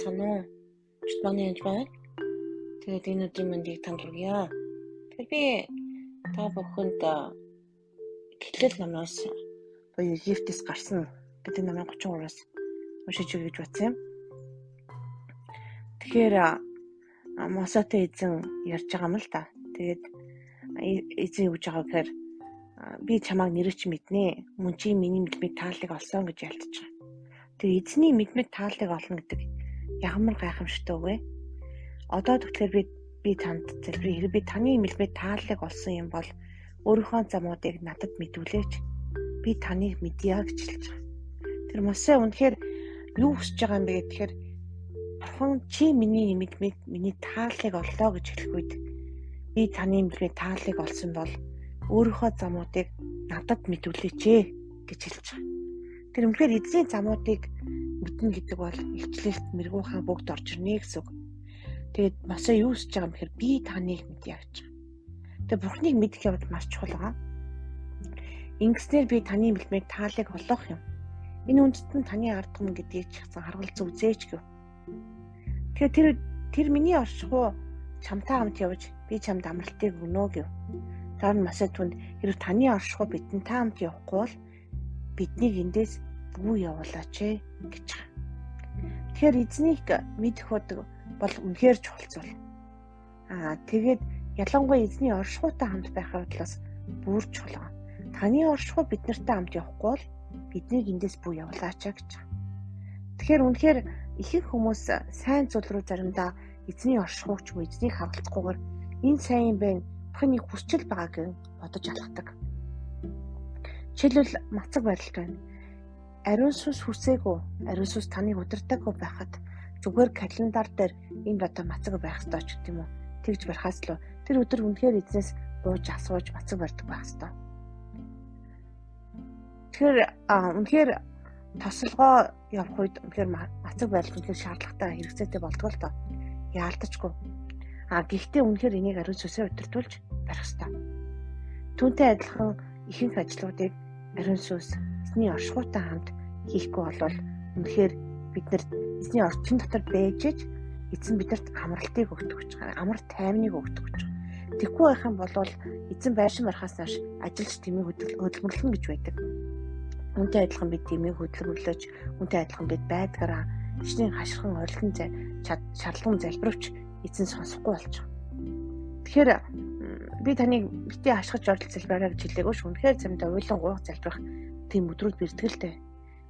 байна уу? Чит манай янз байна. Тэгээд энэ өдрийн мэндийг танд хүргье. Тэгэхээр би та бүхэнд Эхлэл номоос буюу Египтээс гарсан гэдэг намын 33-аас уншиж өгье гэж бодсон юм. Тэгэхээр Мосетой эзэн ярьж байгаа юм л да. Тэгээд эзэн юу гэж байгаа гэхээр би чамайг нэрч мэднэ. Мөн чи миний мэдмэг тааллыг олсон гэж ялтж байгаа. Тэгээд эзний мэдмэг тааллыг олно гэдэг ямар гайхамшигтай вэ? Одоо тэгэхээр би танд залбирая. Би таны мэдмэг тааллыг олсон юм бол өөрийнхөө замуудыг надад мэдүүлээч. Би таныг мэдье гэж хэлж байгаа. Тэр Мосе үнэхээр юу хүсэж байгаа юм бэ гэхээр Бурхан чи миний мэдмэг миний тааллыг оллоо гэж хэлэх үед би таны мэдмэг тааллыг олсон бол өөрийнхөө замуудыг надад мэдүүлээч гэж хэлж байгаа. Тэр үнэхээр эзний замуудыг мэднэ гэдэг бол илчлэлт мэргүүхэн бүгд орж ирнэ гэсэн үг. Тэгээд Мосе юу хийж байгаа юм бэхээр би таныг мэдье гэж байгаа. Тэгээд Бурханыг мэдэх явдал маш чухал байгаа. Ингэснээр би таны мэдмэг тааллыг олох юм. Энэ үндэстэн таны ард түмэн гэдгийг ч гэсэн харгалзан үзээч гэв. Тэгэхээр тэр миний оршихуй чамтай хамт явж би чамд амралтыг өгнө гэв. Тэр Мосе түнд хэрэг таны оршихуй бидэнтэй хамт явахгүй бол биднийг эндээс бүү явуулаач гэж байгаа. Тэгэхээр эзнийг мэдэх бол үнэхээр чухал зүйл. Тэгээд ялангуяа эзний оршихуйтай хамт байхын талаас бүр чухал. Таны оршихуй бид нартай хамт явахгүй бол биднийг эндээс бүү явуулаач гэж байгаа. Тэгэхээр үнэхээр ихэнх хүмүүс сайн зүйл рүү заримдаа эзний оршихуйч буюу эзнийг харгалзахгүйгээр энэ сайн юм байна, Бурханы хүсчил байгааг бодож алхдаг. Жишээлбэл мацаг барилт байна. Ариун сүнс хүсээгүй, ариун сүнс таныг удирдаагүй байхад зүгээр календар дээр энд одоо мацаг байх ёстой ч гэдэг юм уу. Тэгж барихаас л тэр өдөр үнэхээр эзнээс бууж асууж мацаг барьдаг байх ёстой. Тэгэхээр үнэхээр тосолгоо явах үед үнэхээр мацаг барилт үнэхээр шаардлагатай хэрэгцээтэй болдог л доо. Яалтчгүй. Гэхдээ үнэхээр энийг ариун сүнсээр удирдуулж барих ёстой. Түүнтэй адилхан ихэнх ажлуудыг ариун сүнс эзний оршихуйтай хамт хийхгүй болвол үнэхээр бид нар эзний орчин дотор бэжж эзэн бидэнд амралтыг өгдөг гэж байгаа. Амар тайвныг өгдөг гэж байгаа. Тэгхгүй байх юм бол эзэн байшин барахаас нааш ажилч тэмийг хөдөлмөрлөн гэж байдаг. Үнтэй адилхан бид тэмийг хөдөлмөрлөж, үнтэй адилхан бид байдгаараа ичнээн хаширхан орилон шаардлагын залбирвч эзэн сонсохгүй болж байгаа. Тэгэхээр би таныг бити ашигч орол залбираа гэж хэлээгөө ш. Үнэхээр замдаа уйлан гуух залбирах тийм өдрүүд бэртгэлтэй.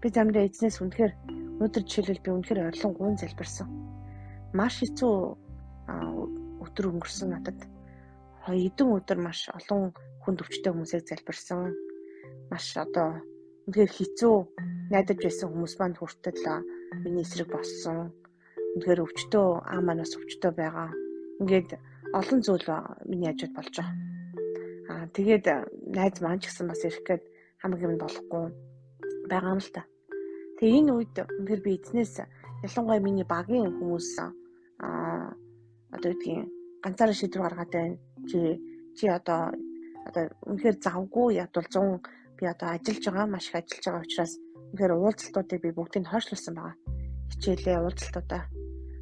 Би замдаа эзнээс үнэхээр өнөөдөр жишээлбэл би үнэхээр орилон гуун залбирсан. Маш хэцүү өдөр өнгөрсөн надад. Хэдэн өдөр маш олон хүнд өвчтэй хүмүүсийг залбирсан. Маш одоо үнэхээр хэцүү найдаж байсан хүмүүс манд хүртэл миний эсрэг болсон. Үнэхээр өвчтөө манаас өвчтөө байгаа. Ингээд олон зүйл миний хажууд болж байгаа. Тэгээд найз маань ч гэсэн бас ирэх гээд хамаг юмд болохгүй байгаа юм л та. Тэгээ энэ үед үнэхээр би эзнээс ялангуяа миний багийн хүмүүс одоо үгдгийн ганцаараа шийдвэр гаргаад байна. Чи одоо үнэхээр завгүй ядвал 100 би одоо ажиллаж байгаа, маш их ажиллаж байгаа учраас үнэхээр уулзалтуудыг би бүгдийг нь хойшлуулсан байгаа. Хичээлээ уулзалтуудаа.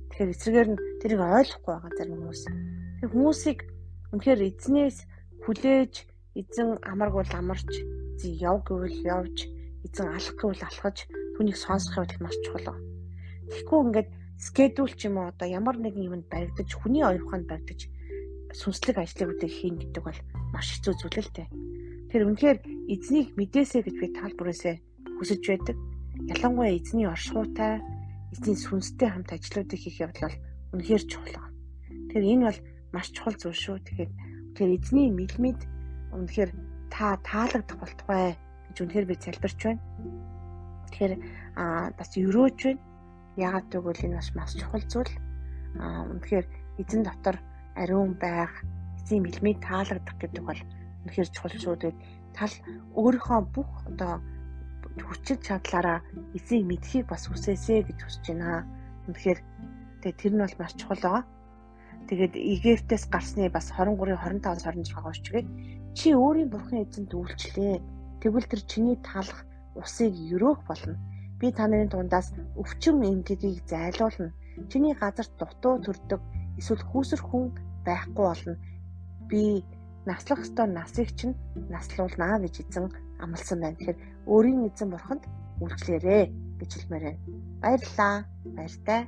Тэгэхээр эсрэгээр нь тэрийг ойлгохгүй байгаа зарим хүмүүс. Тэр хүмүүсийг үнэхээр эзнээс хүлээж, эзэн амаргуул амарч, эзэн яв гэвэл явж, эзэн алах гэвэл алхаж, түүнийг сонсох явдал маш чухал байна. Тэгэхгүй ингээд скедул ч юм уу одоо ямар нэгэн юмд баригдаж, хүний оюуханд баригдаж сүнслэг ажлыг үдээ хийн гэдэг бол маш хэцүү зүйл л дээ. Тэр үнэхээр эзнийг мэдээсэй гэж би тал бүрээсээ хүсэж байдаг. Ялангуяа эзний оршихуйтай, эзний сүнстэй хамт ажлуудыг хийх явдал бол үнэхээр чухал байна. Тэр энэ бол маш чухал зүйл шүү. Тэгэхээр эзний мэдмэд үнэхээр таалагдах болтугай гэж үнэхээр би залбирч байна. Тэгэхээр бас өрөөж байна. Яагаад гэвэл энэ маш чухал зүйл. Үнэхээр эзэн дотор ариун байх, эзний мэдмэд таалагдах гэдэг бол үнэхээр чухал шүү. Тэгээд өөрийнхөө бүх одоо хүчил чадлаараа эзнийг мэдхийг бас хүсээсэй гэж хүсэж байна. Үнэхээр тэр нь бол маш чухал байгаа. Тэгээд Египтээс гарсны бас 23-25-26 очгээд чи өөрийн Бурхны эзэнд үйлчлээ. Тэгвэл тэр чиний таалах усыг өрөөх болно. Би та нарын дундаас өвчин эмгэлгийг зайлуулна. Чиний газарт дутуу төрдөг эсвэл хүүсэр хүн байхгүй болно. Би наслах ёстой насыг чинь наслуулнаа гэж эзэн амласан байна. Тэгэхээр өөрийн эзэн бурханд үйлчлээрэй гэж хэлмээр байна. Баярлалаа. Баяртай.